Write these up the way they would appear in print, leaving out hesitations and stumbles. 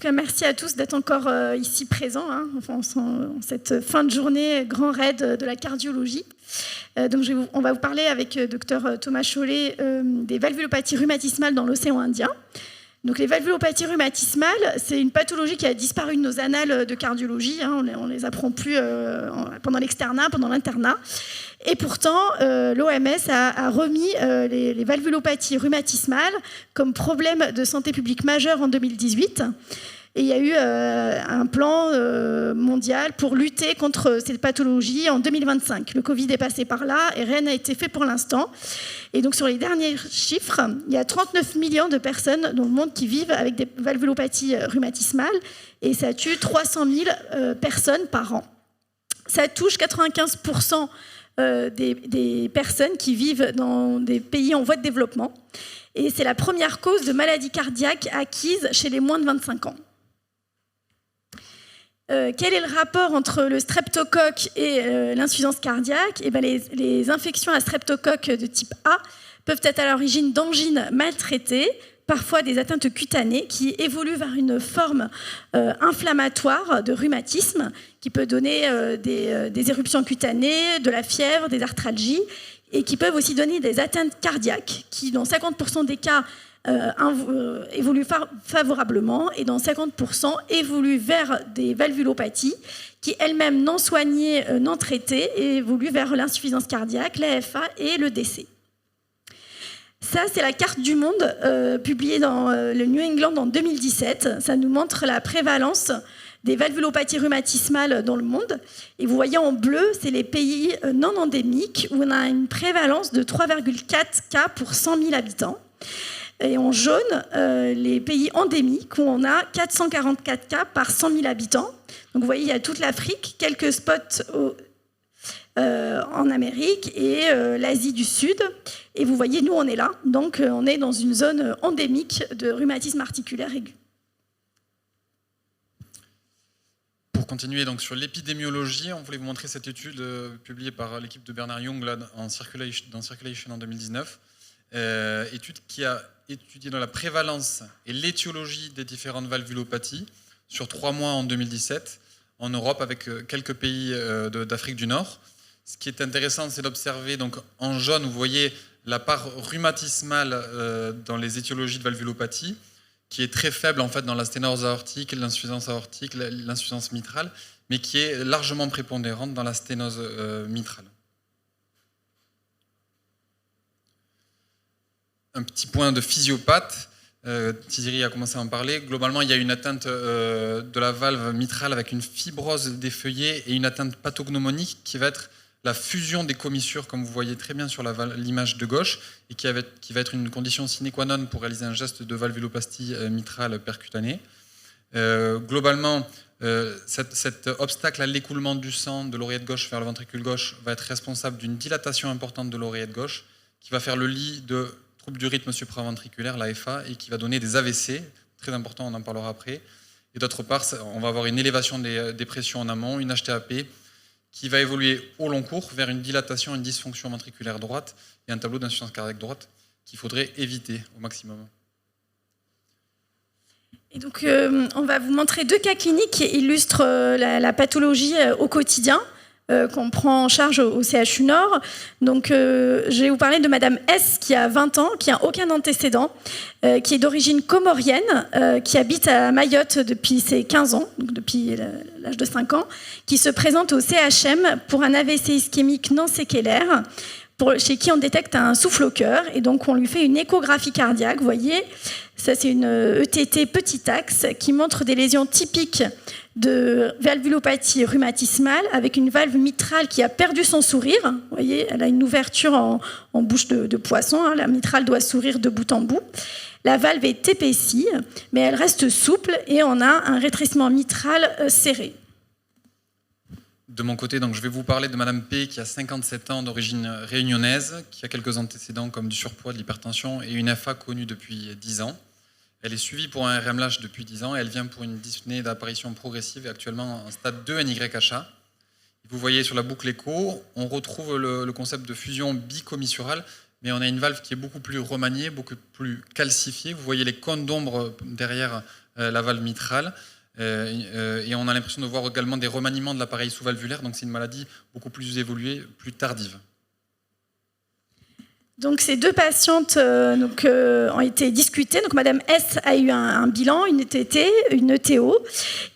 tout cas, merci à tous d'être encore ici présents, en cette fin de journée, grand raid de la cardiologie. Donc on va vous parler avec Dr Thomas Chollet des valvulopathies rhumatismales dans l'océan Indien. Donc les valvulopathies rhumatismales, c'est une pathologie qui a disparu de nos annales de cardiologie. On les apprend plus pendant l'externat, pendant l'internat. Et pourtant, l'OMS a remis les valvulopathies rhumatismales comme problème de santé publique majeur en 2018. Et il y a eu un plan mondial pour lutter contre cette pathologie en 2025. Le Covid est passé par là et rien n'a été fait pour l'instant. Et donc sur les derniers chiffres, il y a 39 millions de personnes dans le monde qui vivent avec des valvulopathies rhumatismales et ça tue 300 000 personnes par an. Ça touche 95% des personnes qui vivent dans des pays en voie de développement. Et c'est la première cause de maladie cardiaque acquise chez les moins de 25 ans. Quel est le rapport entre le streptocoque et l'insuffisance cardiaque ? Les infections à streptocoque de type A peuvent être à l'origine d'angines maltraitées, parfois des atteintes cutanées qui évoluent vers une forme inflammatoire de rhumatisme qui peut donner des éruptions cutanées, de la fièvre, des arthralgies et qui peuvent aussi donner des atteintes cardiaques qui, dans 50% des cas, évoluent favorablement et dans 50% évoluent vers des valvulopathies qui elles-mêmes non soignées, non traitées évoluent vers l'insuffisance cardiaque, l'AFA et le décès. Ça, c'est la carte du monde publiée dans le New England en 2017. Ça nous montre la prévalence des valvulopathies rhumatismales dans le monde. Et vous voyez en bleu, c'est les pays non endémiques où on a une prévalence de 3,4 cas pour 100 000 habitants. Et en jaune, les pays endémiques où on a 444 cas par 100 000 habitants. Donc vous voyez, il y a toute l'Afrique, quelques spots en Amérique et l'Asie du Sud. Et vous voyez, nous, on est là. Donc on est dans une zone endémique de rhumatisme articulaire aigu. Pour continuer donc, sur l'épidémiologie, on voulait vous montrer cette étude publiée par l'équipe de Bernard Young là, dans Circulation en 2019. Étude qui a étudié dans la prévalence et l'étiologie des différentes valvulopathies sur 3 mois en 2017 en Europe avec quelques pays d'Afrique du Nord. Ce qui est intéressant, c'est d'observer donc en jaune, vous voyez la part rhumatismale dans les étiologies de valvulopathie, qui est très faible en fait dans la sténose aortique, l'insuffisance aortique, l'insuffisance mitrale, mais qui est largement prépondérante dans la sténose mitrale. Un petit point de physiopathe, Thierry a commencé à en parler. Globalement, il y a une atteinte de la valve mitrale avec une fibrose des feuillets et une atteinte pathognomonique qui va être la fusion des commissures, comme vous voyez très bien sur l'image de gauche, et qui va être une condition sine qua non pour réaliser un geste de valvuloplastie mitrale percutanée. Globalement, cet obstacle à l'écoulement du sang de l'oreillette gauche vers le ventricule gauche va être responsable d'une dilatation importante de l'oreillette gauche, qui va faire le lit de trouble du rythme supraventriculaire, l'AFA, et qui va donner des AVC, très important, on en parlera après. Et d'autre part, on va avoir une élévation des pressions en amont, une HTAP, qui va évoluer au long cours vers une dilatation, une dysfonction ventriculaire droite et un tableau d'insuffisance cardiaque droite qu'il faudrait éviter au maximum. Et donc, on va vous montrer 2 cas cliniques qui illustrent la pathologie au quotidien. Qu'on prend en charge au CHU Nord. Donc, je vais vous parler de Madame S qui a 20 ans, qui n'a aucun antécédent, qui est d'origine comorienne, qui habite à Mayotte depuis ses 15 ans, donc depuis l'âge de 5 ans, qui se présente au CHM pour un AVC ischémique non séquelaire, chez qui on détecte un souffle au cœur, et donc on lui fait une échographie cardiaque. Vous voyez, ça c'est une ETT petit axe qui montre des lésions typiques de valvulopathie rhumatismale avec une valve mitrale qui a perdu son sourire. Vous voyez, elle a une ouverture en bouche de poisson. La mitrale doit sourire de bout en bout. La valve est épaissie, mais elle reste souple et on a un rétrécissement mitral serré. De mon côté, donc, je vais vous parler de Madame P qui a 57 ans d'origine réunionnaise, qui a quelques antécédents comme du surpoids, de l'hypertension et une FA connue depuis 10 ans. Elle est suivie pour un RMLH depuis 10 ans et elle vient pour une dyspnée d'apparition progressive et actuellement en stade 2 NYHA. Vous voyez sur la boucle écho, on retrouve le concept de fusion bicommissurale mais on a une valve qui est beaucoup plus remaniée, beaucoup plus calcifiée. Vous voyez les cônes d'ombre derrière la valve mitrale. Et on a l'impression de voir également des remaniements de l'appareil sous-valvulaire, donc c'est une maladie beaucoup plus évoluée, plus tardive. Donc ces deux patientes ont été discutées. Donc Madame S a eu un bilan, une ETT, une ETO,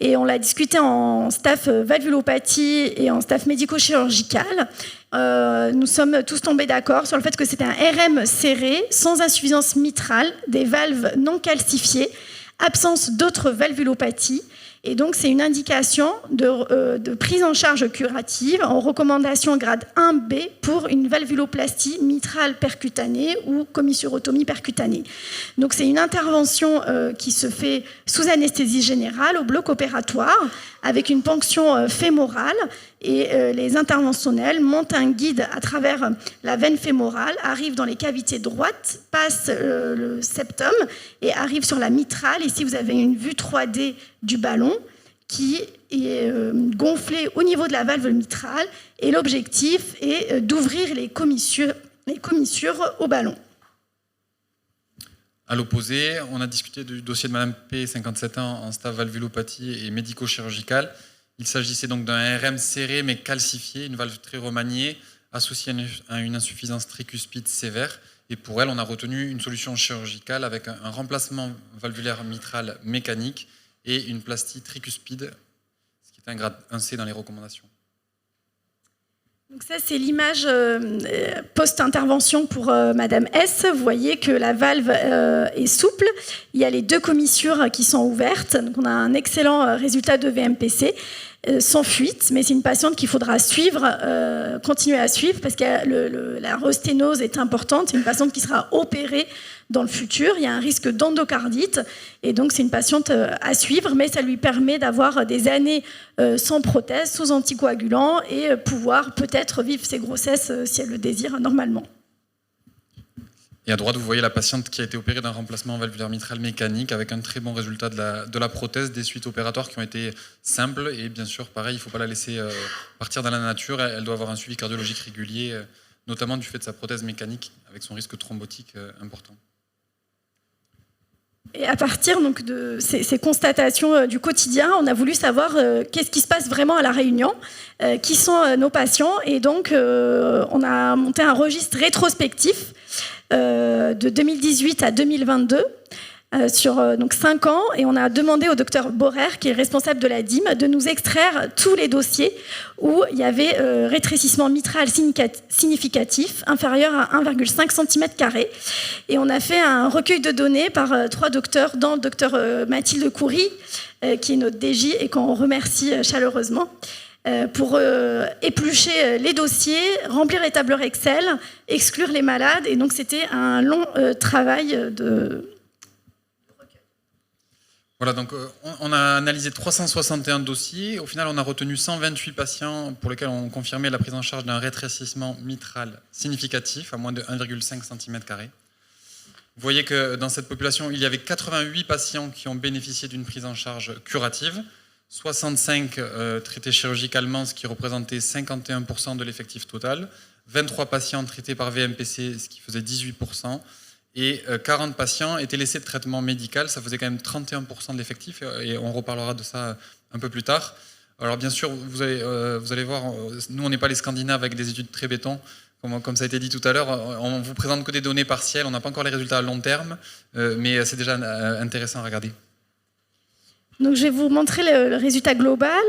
et on l'a discuté en staff valvulopathie et en staff médico-chirurgical. Nous sommes tous tombés d'accord sur le fait que c'était un RM serré, sans insuffisance mitrale, des valves non calcifiées, absence d'autres valvulopathies. Et donc, c'est une indication de prise en charge curative en recommandation grade 1B pour une valvuloplastie mitrale percutanée ou commissurotomie percutanée. Donc, c'est une intervention qui se fait sous anesthésie générale au bloc opératoire avec une ponction fémorale et les interventionnels montent un guide à travers la veine fémorale, arrivent dans les cavités droites, passent le septum et arrivent sur la mitrale. Ici, vous avez une vue 3D du ballon qui est gonflé au niveau de la valve mitrale et l'objectif est d'ouvrir les commissures au ballon. À l'opposé, on a discuté du dossier de Madame P, 57 ans, en staff valvulopathie et médico-chirurgical. Il s'agissait donc d'un RM serré mais calcifié, une valve très remaniée, associée à une insuffisance tricuspide sévère. Et pour elle, on a retenu une solution chirurgicale avec un remplacement valvulaire mitral mécanique et une plastie tricuspide, ce qui est un grade 1C dans les recommandations. Donc ça, c'est l'image post-intervention pour Madame S. Vous voyez que la valve est souple. Il y a les deux commissures qui sont ouvertes. Donc on a un excellent résultat de VMPC, sans fuite, mais c'est une patiente qu'il faudra suivre, continuer à suivre, parce que la resténose est importante. C'est une patiente qui sera opérée dans le futur. Il y a un risque d'endocardite, et donc c'est une patiente à suivre, mais ça lui permet d'avoir des années sans prothèse, sous anticoagulant, et pouvoir peut-être vivre ses grossesses si elle le désire normalement. Et à droite, vous voyez la patiente qui a été opérée d'un remplacement valvulaire mitral mécanique avec un très bon résultat de la prothèse, des suites opératoires qui ont été simples. Et bien sûr, pareil, il ne faut pas la laisser partir dans la nature. Elle doit avoir un suivi cardiologique régulier, notamment du fait de sa prothèse mécanique, avec son risque thrombotique important. Et à partir donc, de ces constatations du quotidien, on a voulu savoir qu'est-ce qui se passe vraiment à La Réunion, qui sont nos patients. Et donc, on a monté un registre rétrospectif de 2018 à 2022 sur donc 5 ans. Et on a demandé au docteur Borer, qui est responsable de la DIM, de nous extraire tous les dossiers où il y avait rétrécissement mitral significatif inférieur à 1,5 cm². Et on a fait un recueil de données par 3 docteurs, dont le docteur Mathilde Coury, qui est notre DJ et qu'on remercie chaleureusement, pour éplucher les dossiers, remplir les tableurs Excel, exclure les malades. Et donc c'était un long travail de... Voilà, donc on a analysé 361 dossiers. Au final, on a retenu 128 patients pour lesquels on confirmait la prise en charge d'un rétrécissement mitral significatif à moins de 1,5 cm². Vous voyez que dans cette population, il y avait 88 patients qui ont bénéficié d'une prise en charge curative, 65 traités chirurgicalement, ce qui représentait 51% de l'effectif total, 23 patients traités par VMPC, ce qui faisait 18%, et 40 patients étaient laissés de traitement médical, ça faisait quand même 31% de l'effectif, et on reparlera de ça un peu plus tard. Alors bien sûr, vous allez voir, nous on n'est pas les Scandinaves avec des études très béton, comme ça a été dit tout à l'heure, on vous présente que des données partielles, on n'a pas encore les résultats à long terme, mais c'est déjà intéressant à regarder. Donc, je vais vous montrer le résultat global.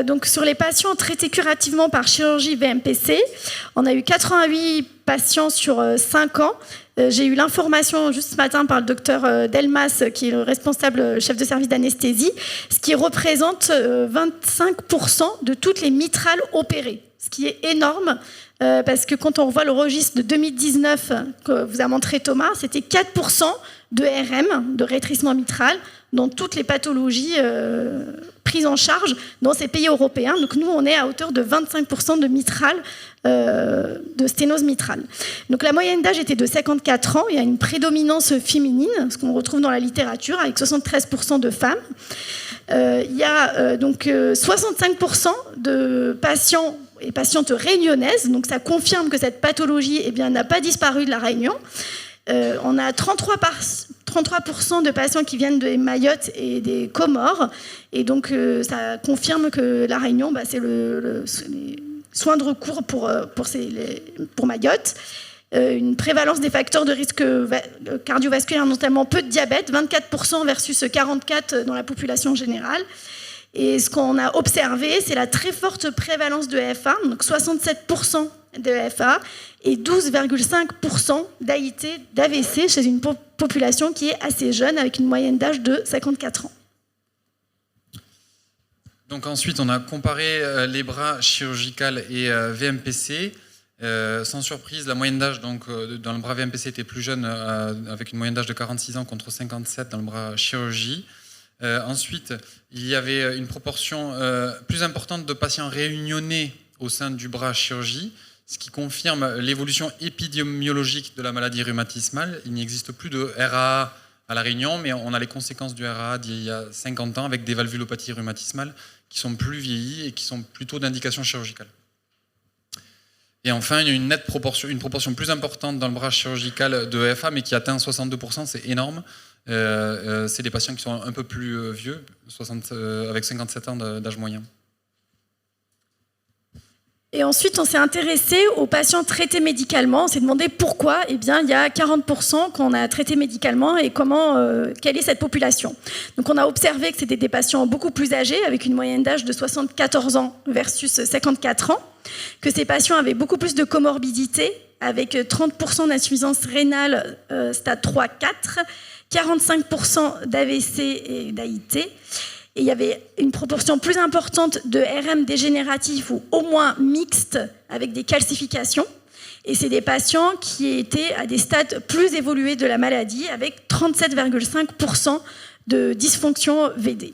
Donc, sur les patients traités curativement par chirurgie VMPC, on a eu 88 patients sur 5 ans. J'ai eu l'information juste ce matin par le docteur Delmas, qui est le responsable chef de service d'anesthésie, ce qui représente 25% de toutes les mitrales opérées, ce qui est énorme. Parce que quand on revoit le registre de 2019 que vous a montré Thomas, c'était 4% de RM, de rétrécissement mitral, dans toutes les pathologies prises en charge dans ces pays européens. Donc nous, on est à hauteur de 25% de mitral, de sténose mitrale. Donc la moyenne d'âge était de 54 ans. Il y a une prédominance féminine, ce qu'on retrouve dans la littérature, avec 73% de femmes. Il y a donc 65% de patients et patientes réunionnaises. Donc ça confirme que cette pathologie n'a pas disparu de la Réunion. On a 33% de patients qui viennent de Mayotte et des Comores. Et donc ça confirme que la Réunion, c'est les soins de recours pour Mayotte. Une prévalence des facteurs de risque cardiovasculaire, notamment peu de diabète, 24% versus 44% dans la population générale. Et ce qu'on a observé, c'est la très forte prévalence de FA, donc 67% de FA et 12,5% d'AIT, d'AVC chez une population qui est assez jeune, avec une moyenne d'âge de 54 ans. Donc ensuite, on a comparé les bras chirurgical et VMPC. Sans surprise, la moyenne d'âge dans le bras VMPC était plus jeune, avec une moyenne d'âge de 46 ans contre 57 dans le bras chirurgie. Ensuite, il y avait une proportion plus importante de patients réunionnais au sein du bras chirurgie, ce qui confirme l'évolution épidémiologique de la maladie rhumatismale. Il n'existe plus de RAA à La Réunion, mais on a les conséquences du RAA d'il y a 50 ans avec des valvulopathies rhumatismales qui sont plus vieillies et qui sont plutôt d'indication chirurgicale. Et enfin, il y a une proportion plus importante dans le bras chirurgical de FA, mais qui atteint 62%, c'est énorme. C'est des patients qui sont un peu plus vieux, avec 57 ans d'âge moyen. Et ensuite, on s'est intéressé aux patients traités médicalement. On s'est demandé pourquoi. Eh bien, il y a 40% qu'on a traités médicalement et quelle est cette population. Donc, on a observé que c'était des patients beaucoup plus âgés, avec une moyenne d'âge de 74 ans versus 54 ans, que ces patients avaient beaucoup plus de comorbidités, avec 30% d'insuffisance rénale stade 3-4, 45% d'AVC et d'AIT. Et il y avait une proportion plus importante de RM dégénératif ou au moins mixte avec des calcifications. Et c'est des patients qui étaient à des stades plus évolués de la maladie avec 37,5% de dysfonction VD.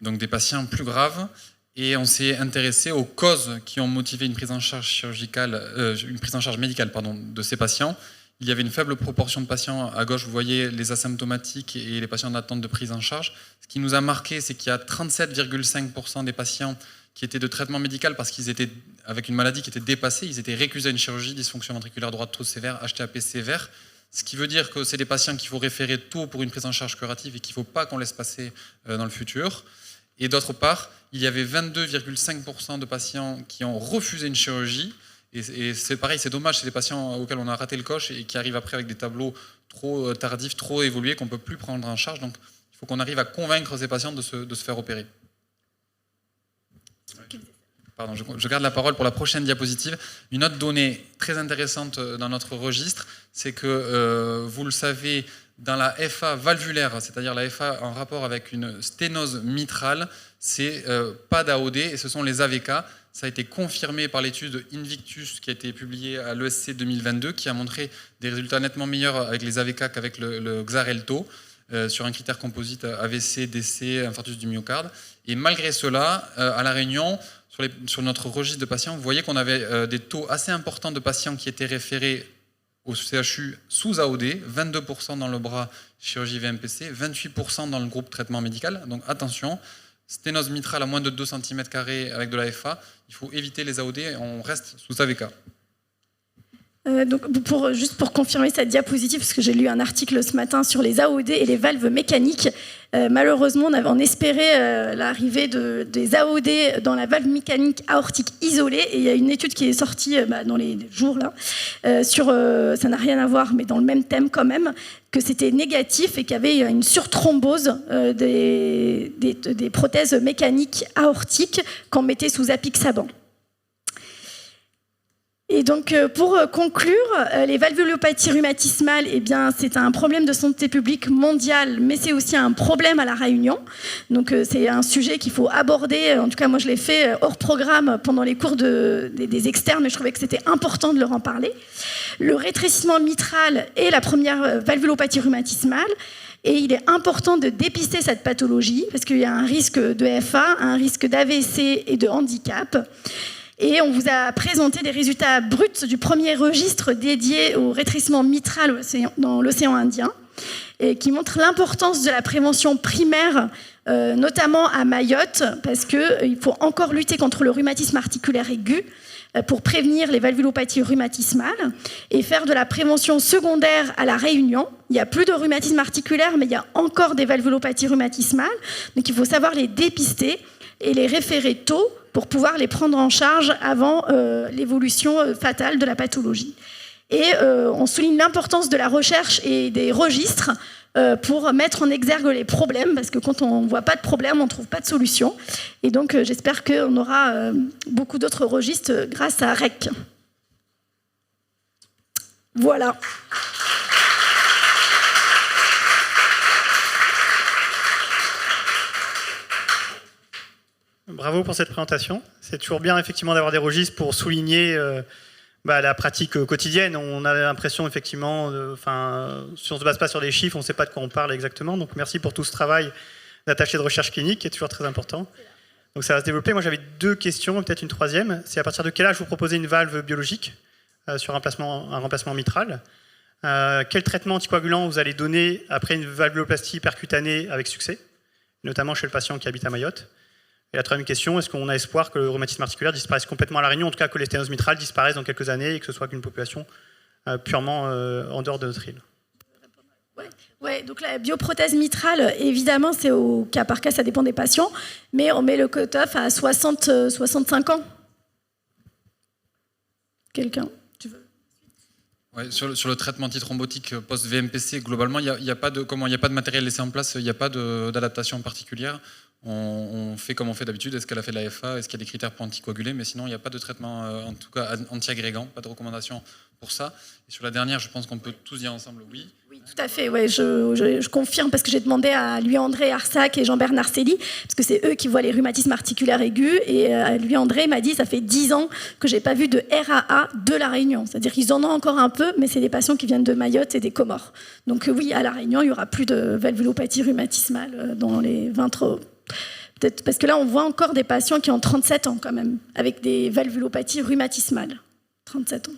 Donc des patients plus graves. Et on s'est intéressé aux causes qui ont motivé une prise en charge médicale de ces patients. Il y avait une faible proportion de patients. À gauche, vous voyez les asymptomatiques et les patients en attente de prise en charge. Ce qui nous a marqué, c'est qu'il y a 37,5% des patients qui étaient de traitement médical parce qu'ils étaient avec une maladie qui était dépassée. Ils étaient récusés à une chirurgie, dysfonction ventriculaire droite trop sévère, HTAP sévère. Ce qui veut dire que c'est des patients qu'il faut référer tôt pour une prise en charge curative et qu'il ne faut pas qu'on laisse passer dans le futur. Et d'autre part, il y avait 22,5% de patients qui ont refusé une chirurgie. Et c'est pareil, c'est dommage, c'est des patients auxquels on a raté le coche et qui arrivent après avec des tableaux trop tardifs, trop évolués, qu'on ne peut plus prendre en charge. Donc, il faut qu'on arrive à convaincre ces patients de se faire opérer. Pardon, je garde la parole pour la prochaine diapositive. Une autre donnée très intéressante dans notre registre, c'est que, vous le savez, dans la FA valvulaire, c'est-à-dire la FA en rapport avec une sténose mitrale, c'est pas d'AOD et ce sont les AVK. Ça a été confirmé par l'étude Invictus qui a été publiée à l'ESC 2022, qui a montré des résultats nettement meilleurs avec les AVK qu'avec le Xarelto, sur un critère composite AVC, DC, infarctus du myocarde. Et malgré cela, à La Réunion, sur notre registre de patients, vous voyez qu'on avait des taux assez importants de patients qui étaient référés au CHU sous AOD, 22% dans le bras chirurgie VMPC, 28% dans le groupe traitement médical. Donc attention, sténose mitrale à moins de 2 cm² avec de la FA, il faut éviter les AOD, on reste sous AVK. Donc juste pour confirmer cette diapositive, parce que j'ai lu un article ce matin sur les AOD et les valves mécaniques, malheureusement on espérait l'arrivée des AOD dans la valve mécanique aortique isolée, et il y a une étude qui est sortie dans les jours là, ça n'a rien à voir mais dans le même thème quand même, que c'était négatif et qu'il y avait une surthrombose des prothèses mécaniques aortiques qu'on mettait sous apixaban. Et donc, pour conclure, les valvulopathies rhumatismales, eh bien, c'est un problème de santé publique mondial, mais c'est aussi un problème à La Réunion. Donc, c'est un sujet qu'il faut aborder. En tout cas, moi, je l'ai fait hors programme pendant les cours des externes, mais je trouvais que c'était important de leur en parler. Le rétrécissement mitral est la première valvulopathie rhumatismale. Et il est important de dépister cette pathologie, parce qu'il y a un risque de FA, un risque d'AVC et de handicap. Et on vous a présenté des résultats bruts du premier registre dédié au rétrécissement mitral dans l'océan Indien, et qui montre l'importance de la prévention primaire notamment à Mayotte, parce qu'il faut encore lutter contre le rhumatisme articulaire aigu pour prévenir les valvulopathies rhumatismales et faire de la prévention secondaire à la Réunion. Il n'y a plus de rhumatisme articulaire, mais il y a encore des valvulopathies rhumatismales. Donc il faut savoir les dépister et les référer tôt pour pouvoir les prendre en charge avant l'évolution fatale de la pathologie. Et on souligne l'importance de la recherche et des registres pour mettre en exergue les problèmes, parce que quand on ne voit pas de problème, on ne trouve pas de solution. Et donc j'espère qu'on aura beaucoup d'autres registres grâce à REC. Voilà. Bravo pour cette présentation. C'est toujours bien effectivement d'avoir des registres pour souligner la pratique quotidienne. On a l'impression effectivement, si on ne se base pas sur des chiffres, on ne sait pas de quoi on parle exactement. Donc merci pour tout ce travail d'attaché de recherche clinique qui est toujours très important. Donc ça va se développer. Moi j'avais 2 questions, peut-être une troisième. C'est à partir de quel âge vous proposez une valve biologique sur un remplacement mitral? Quel traitement anticoagulant vous allez donner après une valvuloplastie percutanée avec succès, notamment chez le patient qui habite à Mayotte? Et la troisième question, est-ce qu'on a espoir que le rhumatisme articulaire disparaisse complètement à La Réunion, en tout cas que les sténoses mitrales disparaissent dans quelques années et que ce soit qu'une population purement en dehors de notre île? Ouais, donc la bioprothèse mitrale, évidemment, c'est au cas par cas, ça dépend des patients, mais on met le cut-off à 65 ans. Quelqu'un, tu veux? Ouais, sur le traitement antithrombotique post-VMPC, globalement, il n'y a pas de matériel laissé en place, il n'y a pas d'adaptation particulière. On fait comme on fait d'habitude. Est-ce qu'elle a fait de l'AFA? Est-ce qu'il y a des critères pour anticoaguler? Mais sinon, il n'y a pas de traitement, en tout cas anti-agrégant, pas de recommandation pour ça. Et sur la dernière, je pense qu'on peut tous dire ensemble oui. Oui, tout à fait. Ouais, je confirme parce que j'ai demandé à Louis-André Arsac et Jean-Bernard Cély, parce que c'est eux qui voient les rhumatismes articulaires aigus. Et Louis-André m'a dit ça fait 10 ans que je n'ai pas vu de RAA de La Réunion. C'est-à-dire qu'ils en ont encore un peu, mais c'est des patients qui viennent de Mayotte et des Comores. Donc oui, à La Réunion, il n'y aura plus de valvulopathie rhumatismale dans les 20 ans. Peut-être parce que là, on voit encore des patients qui ont 37 ans quand même, avec des valvulopathies rhumatismales. 37 ans.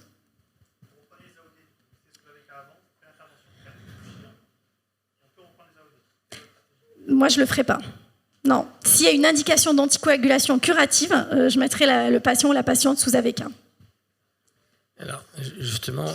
Moi, je ne le ferai pas. Non. S'il y a une indication d'anticoagulation curative, je mettrai le patient ou la patiente sous AVK. Alors, justement,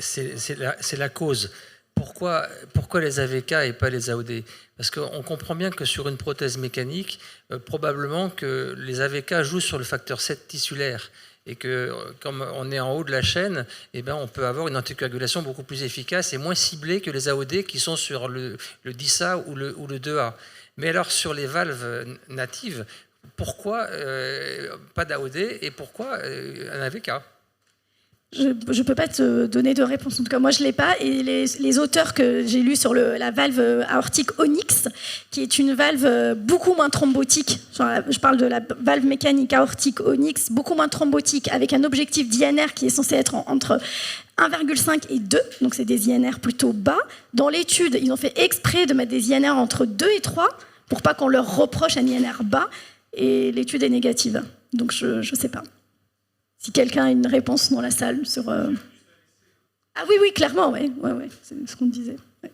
c'est la cause. Pourquoi les AVK et pas les AOD? Parce qu'on comprend bien que sur une prothèse mécanique, probablement que les AVK jouent sur le facteur 7 tissulaire et que comme on est en haut de la chaîne, eh ben, on peut avoir une anticoagulation beaucoup plus efficace et moins ciblée que les AOD qui sont sur le 10A ou le 2A. Mais alors sur les valves natives, pourquoi pas d'AOD et pourquoi un AVK? Je ne peux pas te donner de réponse. En tout cas, moi, je ne l'ai pas. Et les auteurs que j'ai lus sur la valve aortique Onyx, qui est une valve beaucoup moins thrombotique, je parle de la valve mécanique aortique Onyx, beaucoup moins thrombotique, avec un objectif d'INR qui est censé être entre 1,5 et 2, donc c'est des INR plutôt bas. Dans l'étude, ils ont fait exprès de mettre des INR entre 2 et 3 pour pas qu'on leur reproche un INR bas, et l'étude est négative. Donc je ne sais pas. Si quelqu'un a une réponse dans la salle sur... Ah oui, clairement, ouais, c'est ce qu'on disait. Ouais.